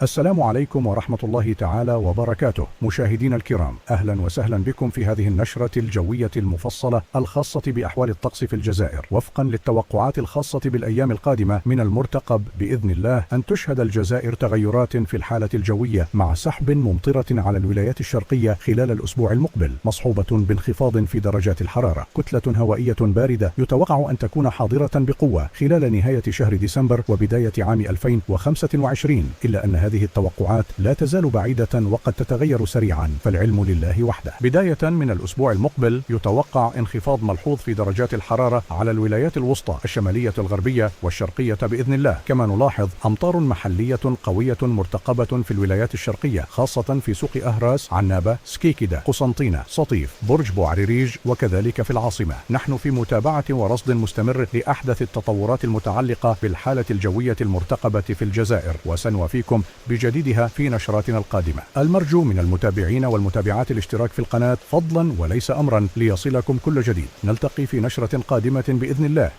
السلام عليكم ورحمة الله تعالى وبركاته. مشاهدينا الكرام، أهلا وسهلا بكم في هذه النشرة الجوية المفصلة الخاصة بأحوال الطقس في الجزائر. وفقا للتوقعات الخاصة بالأيام القادمة، من المرتقب بإذن الله أن تشهد الجزائر تغيرات في الحالة الجوية مع سحب ممطرة على الولايات الشرقية خلال الأسبوع المقبل، مصحوبة بانخفاض في درجات الحرارة. كتلة هوائية باردة يتوقع أن تكون حاضرة بقوة خلال نهاية شهر ديسمبر وبداية عام 2025، إلا أن هذه التوقعات لا تزال بعيدة وقد تتغير سريعا، فالعلم لله وحده. بداية من الأسبوع المقبل يتوقع انخفاض ملحوظ في درجات الحرارة على الولايات الوسطى، الشمالية الغربية والشرقية بإذن الله. كما نلاحظ أمطار محلية قوية مرتقبة في الولايات الشرقية، خاصة في سوق أهراس، عنابة، سكيكدة، قسنطينة، سطيف، برج بوعريريج، وكذلك في العاصمة. نحن في متابعة ورصد مستمر لأحدث التطورات المتعلقة بالحالة الجوية المرتقبة في الجزائر، وسنوافيكم بجديدها في نشراتنا القادمة. المرجو من المتابعين والمتابعات الاشتراك في القناة فضلا وليس أمرا ليصلكم كل جديد. نلتقي في نشرة قادمة بإذن الله.